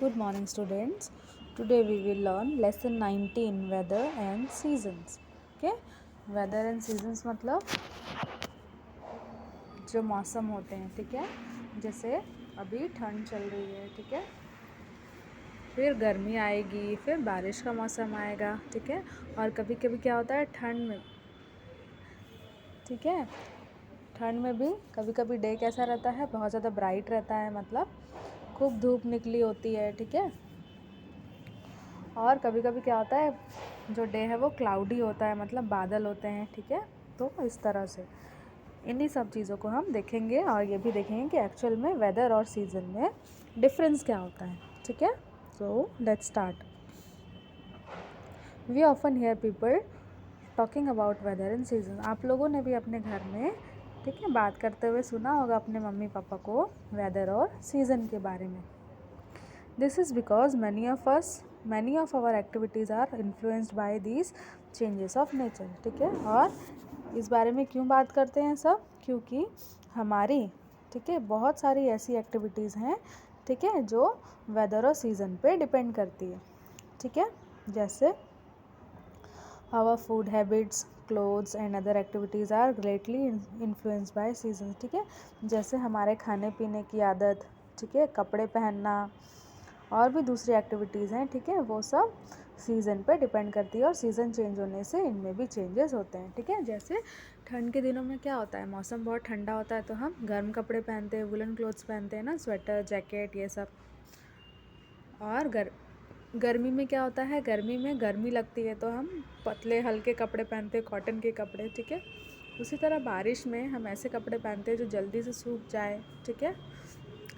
Good morning, students. Today we will learn lesson 19 weather and seasons. Okay, weather and seasons मतलब जो मौसम होते हैं, ठीक है। जैसे अभी ठंड चल रही है, ठीक है, फिर गर्मी आएगी, फिर बारिश का मौसम आएगा, ठीक है। और कभी कभी क्या होता है ठंड में, ठीक है, ठंड में भी कभी कभी डे कैसा रहता है, बहुत ज़्यादा ब्राइट रहता है, मतलब खूब धूप निकली होती है, ठीक है। और कभी कभी क्या होता है जो डे है वो क्लाउडी होता है, मतलब बादल होते हैं, ठीक है। तो इस तरह से इन्हीं सब चीज़ों को हम देखेंगे और ये भी देखेंगे कि एक्चुअल में वेदर और सीज़न में डिफरेंस क्या होता है, ठीक है। So let's start. We often hear people talking about weather and season. आप लोगों ने भी अपने घर में, ठीक है, बात करते हुए सुना होगा अपने मम्मी पापा को वेदर और सीज़न के बारे में। This is because many of our activities are influenced by these changes of nature, ठीक है। और इस बारे में क्यों बात करते हैं सब, क्योंकि हमारी, ठीक है, बहुत सारी ऐसी एक्टिविटीज़ हैं, ठीक है, जो वेदर और सीज़न पे डिपेंड करती है, ठीक है। जैसे our food habits, clothes and other activities are greatly influenced by seasons, ठीक है। जैसे हमारे खाने पीने की आदत, ठीक है, कपड़े पहनना और भी दूसरी एक्टिविटीज़ हैं, ठीक है, वो सब सीज़न पे डिपेंड करती है और सीज़न चेंज होने से इनमें भी चेंजेस होते हैं, ठीक है। जैसे ठंड के दिनों में क्या होता है, मौसम बहुत ठंडा होता है तो हम गर्म कपड़े पहनते हैं, वुलन क्लोथ्स पहनते हैं ना, स्वेटर जैकेट ये सब। और गर्मी में क्या होता है, गर्मी में गर्मी लगती है तो हम पतले हल्के कपड़े पहनते हैं, कॉटन के कपड़े, ठीक है। उसी तरह बारिश में हम ऐसे कपड़े पहनते हैं जो जल्दी से सूख जाए, ठीक है,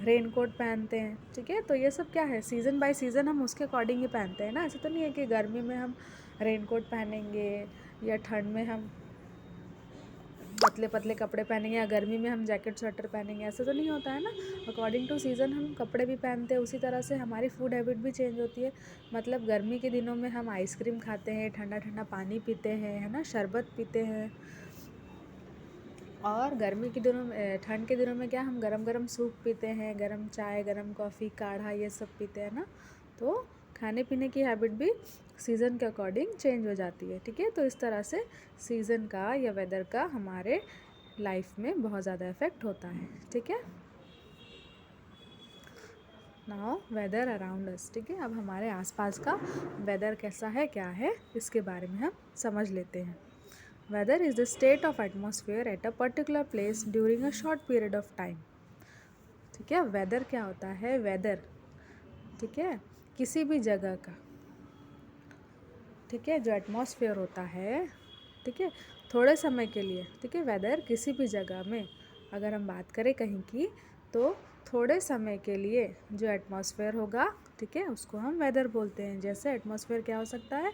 रेन कोट पहनते हैं, ठीक है। तो ये सब क्या है, सीज़न बाय सीज़न हम उसके अकॉर्डिंग ही पहनते हैं ना। ऐसा तो नहीं है कि गर्मी में हम रेन कोट पहनेंगे या ठंड में हम पतले पतले कपड़े पहनेंगे या गर्मी में हम जैकेट स्वेटर पहनेंगे, ऐसा तो नहीं होता है ना। अकॉर्डिंग टू सीज़न हम कपड़े भी पहनते हैं। उसी तरह से हमारी फूड हैबिट भी चेंज होती है, मतलब गर्मी के दिनों में हम आइसक्रीम खाते हैं, ठंडा ठंडा पानी पीते हैं, है ना, शरबत पीते हैं। और गर्मी के दिनों में, ठंड के दिनों में क्या, हम गरम गरम सूप पीते हैं, गरम चाय, गरम कॉफ़ी, काढ़ा ये सब पीते हैं ना। तो खाने पीने की हैबिट भी सीज़न के अकॉर्डिंग चेंज हो जाती है, ठीक है। तो इस तरह से सीज़न का या वेदर का हमारे लाइफ में बहुत ज़्यादा इफ़ेक्ट होता है, ठीक है। नाउ वेदर अराउंड अस, ठीक है। अब हमारे आसपास का वेदर कैसा है, क्या है, इसके बारे में हम समझ लेते हैं। Weather is the state of atmosphere at a particular place during a short period of time, ठीक है। वेदर क्या होता है, वेदर, ठीक है, किसी भी जगह का, ठीक है, जो एटमॉस्फेयर होता है, ठीक है, थोड़े समय के लिए, ठीक है। वेदर किसी भी जगह में अगर हम बात करें कहीं की, तो थोड़े समय के लिए जो एटमॉस्फेयर होगा, ठीक है, उसको हम वेदर बोलते हैं। जैसे एटमॉस्फेयर क्या हो सकता है,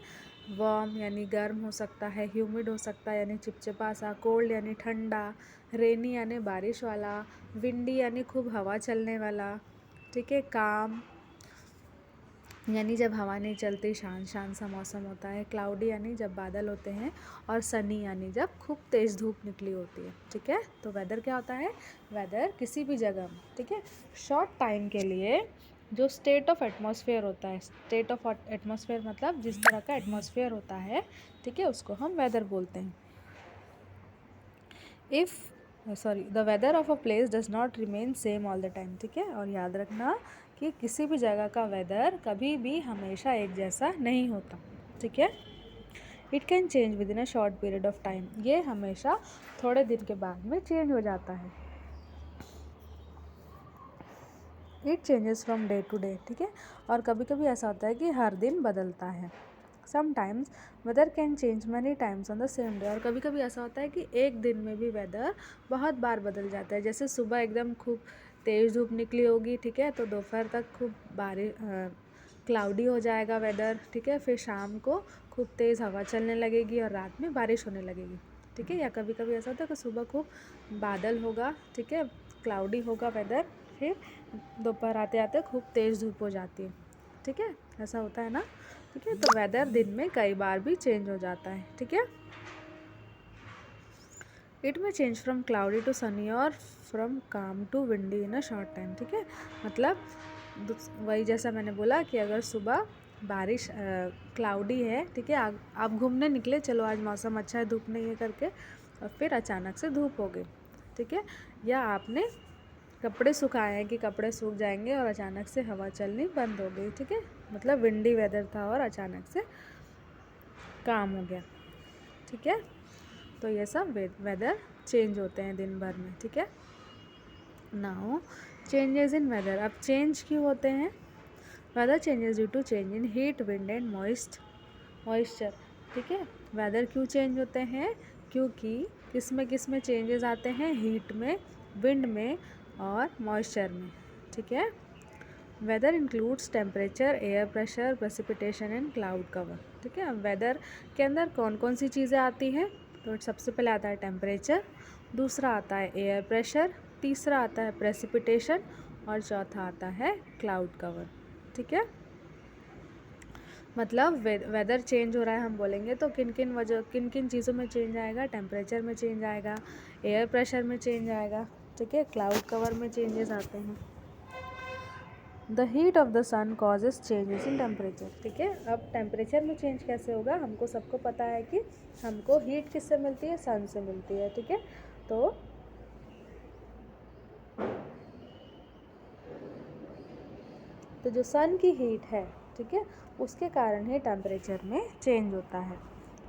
वार्म यानी गर्म हो सकता है, ह्यूमिड हो सकता है यानी चिपचिपा सा, कोल्ड यानी ठंडा, रेनी यानी बारिश वाला, विंडी यानी खूब हवा चलने वाला, ठीक है, काम यानी जब हवा नहीं चलती, शांत शांत सा मौसम होता है, क्लाउडी यानी जब बादल होते हैं, और सनी यानी जब खूब तेज़ धूप निकली होती है, ठीक है। तो वेदर क्या होता है, वेदर किसी भी जगह में, ठीक है, शॉर्ट टाइम के लिए जो स्टेट ऑफ एटमॉस्फेयर होता है, स्टेट ऑफ एटमॉस्फेयर मतलब जिस तरह का एटमॉस्फेयर होता है, ठीक है, उसको हम वेदर बोलते हैं। The weather of a place does not remain same all the time, ठीक है। और याद रखना कि किसी भी जगह का वेदर कभी भी हमेशा एक जैसा नहीं होता, ठीक है। It can change with in a short period of time, ये हमेशा थोड़े दिन के बाद में चेंज हो जाता है। It changes from day to day, ठीक है। और कभी कभी ऐसा होता है कि हर दिन बदलता है। Sometimes weather can change many times on the same day, और कभी कभी ऐसा होता है कि एक दिन में भी वेदर बहुत बार बदल जाता है। जैसे सुबह एकदम खूब तेज़ धूप निकली होगी, ठीक है, तो दोपहर तक खूब क्लाउडी हो जाएगा वेदर, ठीक है, फिर शाम को खूब तेज़ हवा चलने लगेगी और रात में बारिश होने लगेगी, ठीक है। या कभी कभी ऐसा होता है कि सुबह खूब बादल होगा, ठीक है, क्लाउडी होगा वेदर, फिर दोपहर आते आते खूब तेज़ धूप हो जाती है, ठीक है, ऐसा होता है ना, ठीक है। तो वेदर दिन में कई बार भी चेंज हो जाता है, ठीक है। It may change from cloudy to sunny और from calm to windy in a short time, ठीक है। मतलब वही जैसा मैंने बोला कि अगर सुबह बारिश क्लाउडी है, ठीक है, आप घूमने निकले, चलो आज मौसम अच्छा है, धूप नहीं है करके, और फिर अचानक से धूप हो गई, ठीक है, या आपने कपड़े सुखाए हैं कि कपड़े सूख जाएंगे और अचानक से हवा चलनी बंद हो गई, ठीक है, मतलब विंडी वेदर था और अचानक से काम हो गया, ठीक है। तो ये सब वेदर चेंज होते हैं दिन भर में, ठीक है। नाउ चेंजेस इन वेदर, अब चेंज क्यों होते हैं? Weather changes due to change in heat, wind and moisture, ठीक है। वेदर क्यों चेंज होते हैं? क्योंकि किस में चेंजेस आते हैं? हीट में, विंड में और मॉइस्चर में, ठीक है। Weather includes temperature, air pressure, precipitation and cloud cover, ठीक है। वेदर के अंदर कौन कौन सी चीज़ें आती हैं? तो सबसे पहले आता है टेम्परेचर, दूसरा आता है एयर प्रेशर, तीसरा आता है प्रेसिपिटेशन और चौथा आता है क्लाउड कवर, ठीक है। मतलब वेदर चेंज हो रहा है हम बोलेंगे तो किन किन चीज़ों में चेंज आएगा? टेम्परेचर में चेंज आएगा, एयर प्रेशर में चेंज आएगा, ठीक है, क्लाउड कवर में चेंजेस आते हैं। The heat of the sun causes changes in temperature, ठीक है। अब टेम्परेचर में चेंज कैसे होगा? हमको सबको पता है कि हमको हीट किससे मिलती है? सन से मिलती है, ठीक है। तो जो सन की हीट है, ठीक है, उसके कारण ही टेम्परेचर में चेंज होता है।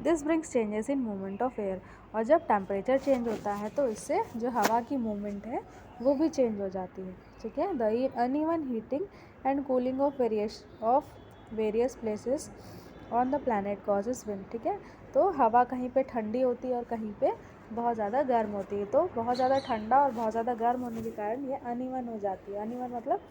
This brings changes in movement of air, और जब टेम्परेचर चेंज होता है तो इससे जो हवा की मूवमेंट है वो भी चेंज हो जाती है, ठीक है। The uneven heating and cooling of various places on the planet causes wind, ठीक है। तो हवा कहीं पे ठंडी होती है और कहीं पे बहुत ज़्यादा गर्म होती है, तो बहुत ज़्यादा ठंडा और बहुत ज़्यादा गर्म होने के कारण ये अनइवन हो जाती है। अनइवन मतलब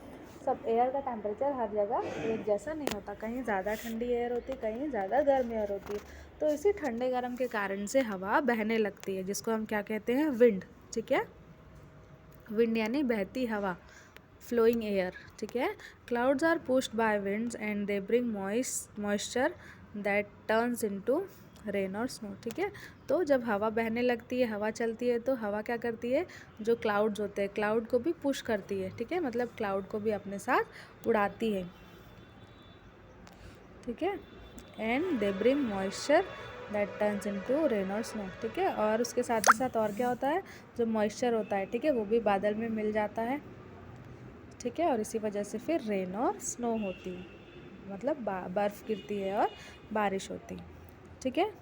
सब एयर का टेम्परेचर हर जगह एक जैसा नहीं होता, कहीं ज़्यादा ठंडी एयर होती है, कहीं ज़्यादा गर्म एयर होती है। तो इसी ठंडे गर्म के कारण से हवा बहने लगती है, जिसको हम क्या कहते हैं? विंड, ठीक है। विंड यानी बहती हवा, फ्लोइंग एयर, ठीक है। Clouds are pushed by winds and they bring moisture that turns into rain और स्नो, ठीक है। तो जब हवा बहने लगती है, हवा चलती है, तो हवा क्या करती है? जो क्लाउड्स होते हैं, क्लाउड को भी पुश करती है, ठीक है, मतलब क्लाउड को भी अपने साथ उड़ाती है, ठीक है। And they bring moisture that turns into rain और स्नो, ठीक है। और उसके साथ ही साथ और क्या होता है? जो मॉइस्चर होता है, ठीक है, वो भी बादल में मिल जाता है, ठीक है, और इसी वजह से फिर रेन और स्नो होती है, मतलब बर्फ़ गिरती है और बारिश होती है, ठीक है।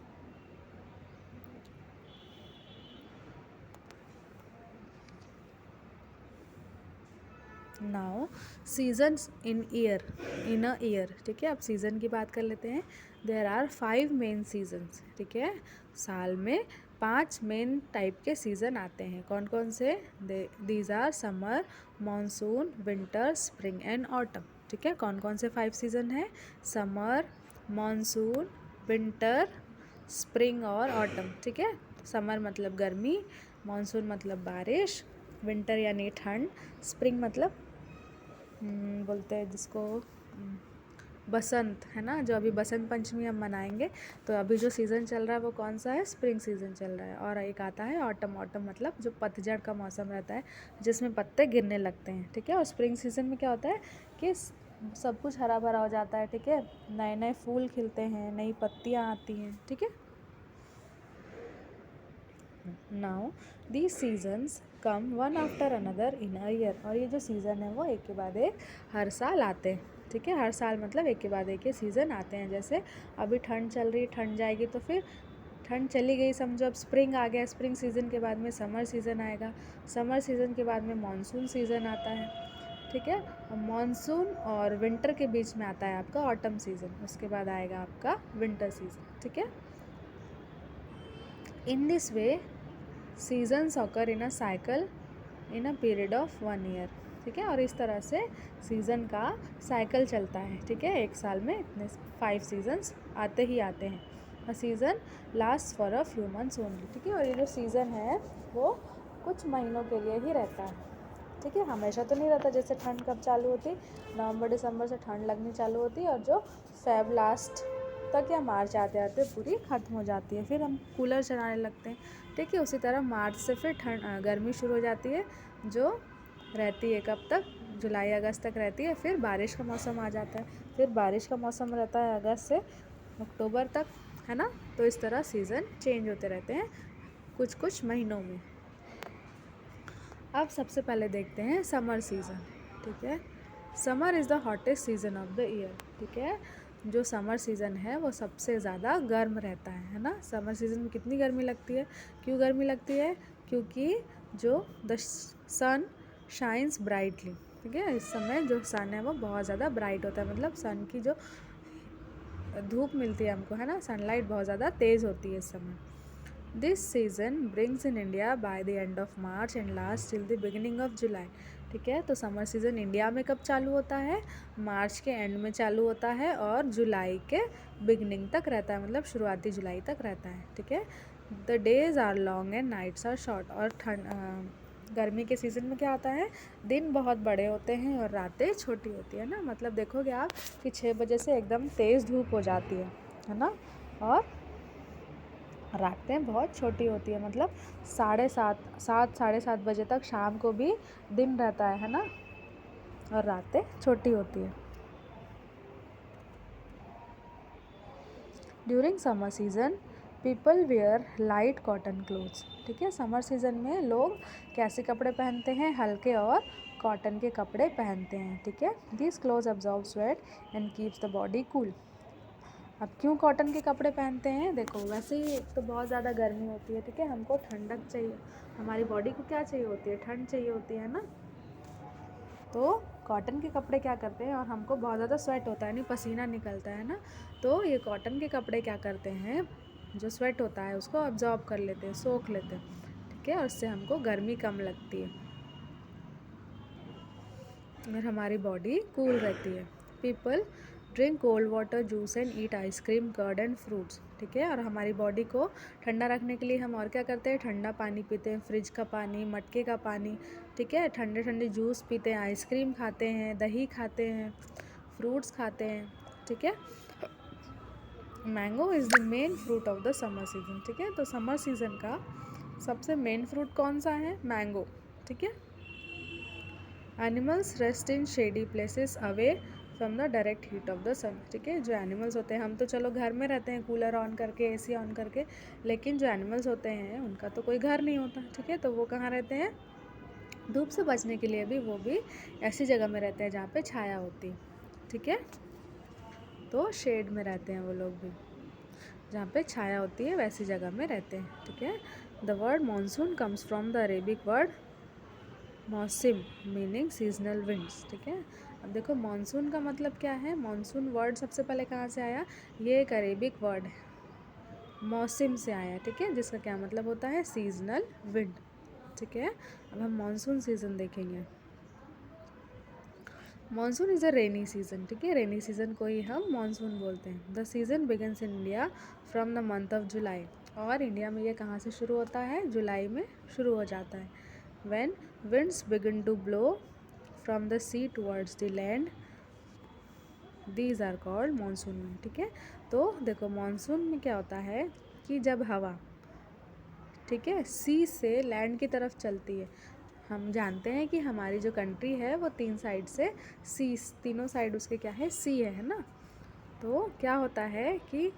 Now seasons in a year, ठीक है। अब सीज़न की बात कर लेते हैं। देयर आर 5 मेन सीजन्स, ठीक है। साल में 5 मेन टाइप के सीज़न आते हैं। कौन कौन से? These are summer, monsoon, winter, spring and autumn, ठीक है। कौन कौन से 5 सीज़न हैं? समर, मानसून, विंटर, स्प्रिंग और ऑटम, ठीक है। समर मतलब गर्मी, मानसून मतलब बारिश, विंटर यानी ठंड, स्प्रिंग मतलब बोलते हैं जिसको बसंत, है ना, जो अभी बसंत पंचमी हम मनाएंगे, तो अभी जो सीज़न चल रहा है वो कौन सा है? स्प्रिंग सीज़न चल रहा है। और एक आता है ऑटम, ऑटम मतलब जो पतझड़ का मौसम रहता है, जिसमें पत्ते गिरने लगते हैं, ठीक है। और स्प्रिंग सीज़न में क्या होता है कि सब कुछ हरा भरा हो जाता है, ठीक है, नए नए फूल खिलते हैं, नई पत्तियाँ आती हैं, ठीक है। Now these seasons come one after another in a year, और ये जो सीज़न है वो एक के बाद एक हर साल आते हैं, ठीक है। हर साल मतलब एक के बाद एक ये सीज़न आते हैं। जैसे अभी ठंड चल रही है, ठंड जाएगी तो फिर ठंड चली गई समझो, अब स्प्रिंग आ गया, स्प्रिंग सीज़न के बाद में समर सीज़न आएगा, समर सीज़न के बाद में मानसून सीज़न आता है, ठीक है। मानसून और विंटर के बीच में आता है आपका ऑटम सीज़न, उसके बाद आएगा आपका विंटर सीज़न, ठीक है। In this way seasons occur in a cycle in a period of 1 year, ठीक है। और इस तरह से सीज़न का साइकिल चलता है, ठीक है। एक साल में इतने 5 सीजन्स आते ही आते हैं। A season last for a few months only, ठीक है। और ये जो सीज़न है वो कुछ महीनों के लिए ही रहता है, ठीक है, हमेशा तो नहीं रहता। जैसे ठंड कब चालू होती? नवंबर दिसंबर से ठंड लगनी चालू होती है और जो फेब लास्ट तक या मार्च आते आते पूरी ख़त्म हो जाती है, फिर हम कूलर चलाने लगते हैं, ठीक है। उसी तरह मार्च से फिर गर्मी शुरू हो जाती है, जो रहती है कब तक? जुलाई अगस्त तक रहती है, फिर बारिश का मौसम आ जाता है, फिर बारिश का मौसम रहता है अगस्त से अक्टूबर तक, है ना। तो इस तरह सीज़न चेंज होते रहते हैं कुछ कुछ महीनों में। अब सबसे पहले देखते हैं समर सीज़न, ठीक है। Summer is the hottest season off the year, ठीक है। जो समर सीज़न है वो सबसे ज़्यादा गर्म रहता है ना। समर सीज़न में कितनी गर्मी लगती है, क्यों गर्मी लगती है, क्योंकि जो द सन शाइन्स ब्राइटली, ठीक है। इस समय जो सन है वो बहुत ज़्यादा ब्राइट होता है, मतलब सन की जो धूप मिलती है हमको, है ना, सनलाइट बहुत ज़्यादा तेज़ होती है इस समय। This season brings in India by the end of March and last till the beginning of July, ठीक है। तो समर सीज़न इंडिया में कब चालू होता है, मार्च के एंड में चालू होता है और जुलाई के बिगिनिंग तक रहता है, मतलब शुरुआती जुलाई तक रहता है, ठीक है। The days are long and nights are short. और गर्मी के सीज़न में क्या होता है, दिन बहुत बड़े होते हैं और रातें छोटी होती है ना। मतलब देखोगे आप कि 6 बजे से एकदम तेज़ धूप हो जाती है ना, और रातें बहुत छोटी होती है, मतलब 7:30 बजे तक शाम को भी दिन रहता है ना, और रातें छोटी होती है। During summer season people wear light cotton clothes, ठीक है। समर सीज़न में लोग कैसे कपड़े पहनते हैं, हल्के और कॉटन के कपड़े पहनते हैं, ठीक है। This clothes absorb sweat and keeps the body cool. अब क्यों कॉटन के कपड़े पहनते हैं, देखो वैसे ही तो बहुत ज़्यादा गर्मी होती है, ठीक है। हमको ठंडक चाहिए, हमारी बॉडी को क्या चाहिए होती है, ठंड चाहिए होती है ना। तो कॉटन के कपड़े क्या करते हैं, और हमको बहुत ज़्यादा स्वेट होता है, नहीं पसीना निकलता है ना, तो ये कॉटन के कपड़े क्या करते हैं, जो स्वेट होता है उसको अब्जॉर्ब कर लेते हैं, सोख लेते हैं, ठीक है। और उससे हमको गर्मी कम लगती है और हमारी बॉडी कूल रहती है। People drink cold water, juice and eat ice cream, curd and fruits, ठीक है। और हमारी बॉडी को ठंडा रखने के लिए हम और क्या करते हैं, ठंडा पानी पीते हैं, फ्रिज का पानी, मटके का पानी, ठीक है। ठंडे ठंडे जूस पीते हैं, आइसक्रीम खाते हैं, दही खाते हैं, फ्रूट्स खाते हैं, ठीक है। Mango is the main fruit of the summer season, ठीक है। तो समर सीज़न का सबसे मेन फ्रूट कौन सा है, मैंगो, ठीक है। Animals rest in shady places away from the direct heat of the sun, ठीक है। जो एनिमल्स होते हैं, हम तो चलो घर में रहते हैं कूलर ऑन करके, एसी ऑन करके, लेकिन जो एनिमल्स होते हैं उनका तो कोई घर नहीं होता, ठीक है। तो वो कहाँ रहते हैं, धूप से बचने के लिए भी वो भी ऐसी जगह में रहते हैं जहाँ पे छाया होती, ठीक है। तो शेड में रहते हैं वो लोग भी, जहाँ पे छाया होती है वैसी जगह में रहते हैं, ठीक है। The word monsoon comes from the Arabic word मौसम मीनिंग सीजनल विंड्स, ठीक है। अब देखो मानसून का मतलब क्या है, मानसून वर्ड सबसे पहले कहाँ से आया, ये एक अरेबिक वर्ड है, मौसम से आया, ठीक है, जिसका क्या मतलब होता है, सीजनल विंड, ठीक है। अब हम मानसून सीज़न देखेंगे। Monsoon is a rainy season, ठीक है। रेनी सीज़न को ही हम मानसून बोलते हैं। The season begins in India from the month of July, और इंडिया में ये कहाँ से शुरू होता है, जुलाई में शुरू हो जाता है। When winds begin to blow from the sea towards the land, these are called monsoon wind, ठीक है। तो देखो मानसून में क्या होता है कि जब हवा, ठीक है, सी से लैंड की तरफ चलती है। हम जानते हैं कि हमारी जो कंट्री है वो 3 साइड से सी, तीनों साइड उसके क्या है, सी है ना। तो क्या होता है कि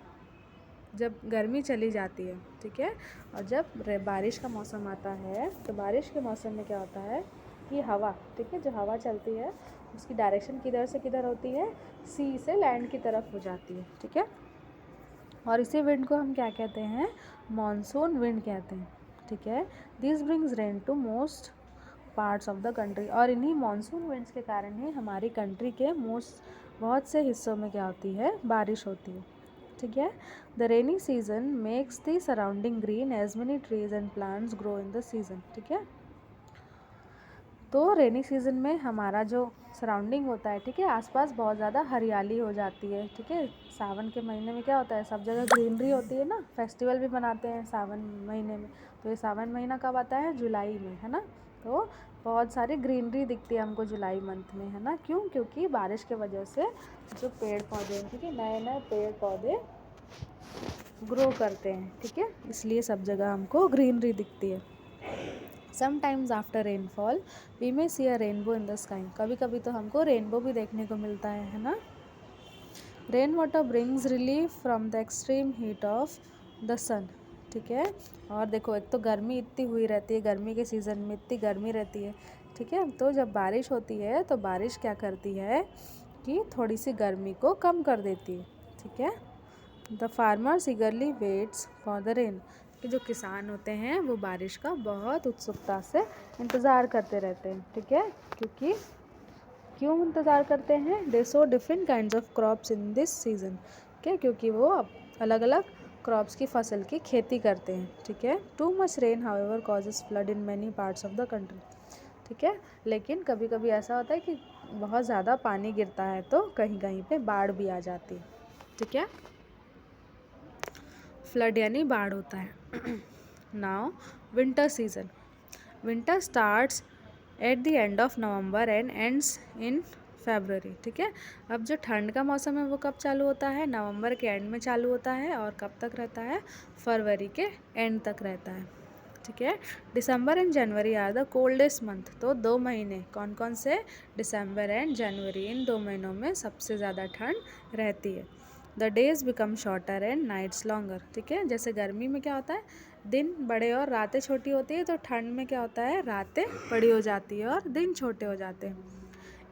जब गर्मी चली जाती है, ठीक है, और जब बारिश का मौसम आता है, तो बारिश के मौसम में क्या होता है कि हवा, ठीक है, जो हवा चलती है उसकी डायरेक्शन किधर से किधर होती है, सी से लैंड की तरफ हो जाती है, ठीक है। और इसी विंड को हम क्या कहते हैं, मानसून विंड कहते हैं, ठीक है। This brings rain to most parts of the country, और इन्हीं मानसून विंड्स के कारण ही हमारी कंट्री के बहुत से हिस्सों में क्या होती है, बारिश होती है, ठीक है। The rainy season makes the surrounding green as many trees and plants grow in the season, ठीक है। तो रेनी सीजन में हमारा जो सराउंडिंग होता है, ठीक है, आसपास बहुत ज़्यादा हरियाली हो जाती है, ठीक है। सावन के महीने में क्या होता है, सब जगह ग्रीनरी होती है ना, फेस्टिवल भी मनाते हैं सावन महीने में। तो ये सावन महीना कब आता है, जुलाई में, है ना। तो बहुत सारी ग्रीनरी दिखती है हमको जुलाई मंथ में, है ना। क्यों, क्योंकि बारिश के वजह से जो पेड़ पौधे हैं, ठीक है, नए नए पेड़ पौधे ग्रो करते हैं, ठीक है, इसलिए सब जगह हमको ग्रीनरी दिखती है। Sometimes after rainfall we may see a rainbow in the sky, कभी कभी तो हमको रेनबो भी देखने को मिलता है ना। Rain water brings relief from the extreme heat of the sun, ठीक है। और देखो एक तो गर्मी इतनी हुई रहती है, गर्मी के सीज़न में इतनी गर्मी रहती है, ठीक है। तो जब बारिश होती है तो बारिश क्या करती है कि थोड़ी सी गर्मी को कम कर देती है, ठीक है। The farmers ईगरली waits for the rain, कि जो किसान होते हैं वो बारिश का बहुत उत्सुकता से इंतज़ार करते रहते हैं, ठीक है। क्यों इंतज़ार करते हैं? They sow different kinds of crops in this season, ठीक है, क्योंकि वो अलग अलग क्रॉप्स की फसल की खेती करते हैं, ठीक है। Too much rain however causes flood in many parts of the country, ठीक है। लेकिन कभी कभी ऐसा होता है कि बहुत ज़्यादा पानी गिरता है तो कहीं कहीं पे बाढ़ भी आ जाती है, ठीक है। फ्लड यानी बाढ़ होता है। Now winter season, winter starts at the end of November and ends in February, ठीक है। अब जो ठंड का मौसम है वो कब चालू होता है? नवंबर के एंड में चालू होता है और कब तक रहता है? फरवरी के एंड तक रहता है, ठीक है। December and January are the coldest month, तो 2 महीने कौन कौन से? दिसंबर एंड जनवरी, इन 2 महीनों में सबसे ज़्यादा ठंड रहती है। The days become shorter and nights longer, ठीक है। जैसे गर्मी में क्या होता है, दिन बड़े और रातें छोटी होती है, तो ठंड में क्या होता है, रातें बड़ी हो जाती है और दिन छोटे हो जाते हैं।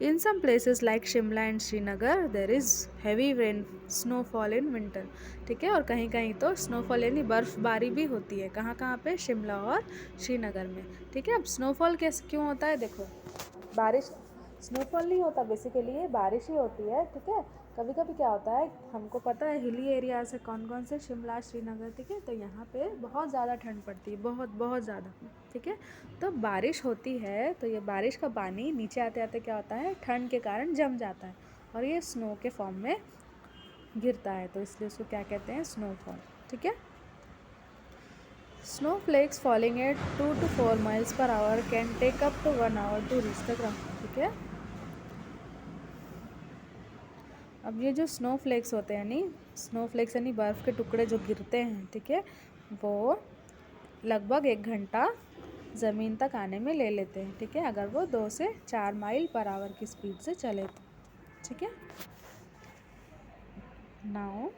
In some places like Shimla and Srinagar there is heavy rain snowfall in winter, ठीक है। और कहीं कहीं तो स्नोफॉल यानी बर्फ़बारी भी होती है, कहाँ कहाँ पे? शिमला और श्रीनगर में, ठीक है। अब स्नोफॉल कैसे क्यों होता है? देखो बारिश, स्नोफॉल नहीं होता बेसिकली, ये बारिश ही होती है, ठीक है। कभी कभी क्या होता है, हमको पता है हिली एरिया से कौन कौन से? शिमला, श्रीनगर, ठीक है। तो यहाँ पे बहुत ज़्यादा ठंड पड़ती है, बहुत बहुत ज़्यादा, ठीक है। तो बारिश होती है तो ये बारिश का पानी नीचे आते आते क्या होता है, ठंड के कारण जम जाता है और ये स्नो के फॉर्म में गिरता है, तो इसलिए उसको क्या कहते हैं? स्नोफॉल, ठीक है। Snowflakes falling at 2 to 4 miles per hour can take up to 1 hour to reach the ground, ठीक है। अब ये जो स्नोफ्लेक्स होते हैं यानी स्नोफ्लेक्स यानी बर्फ़ के टुकड़े जो गिरते हैं, ठीक है, वो लगभग 1 घंटा ज़मीन तक आने में ले लेते हैं, ठीक है, अगर वो 2 से 4 माइल पर आवर की स्पीड से चले तो, ठीक है। नाउ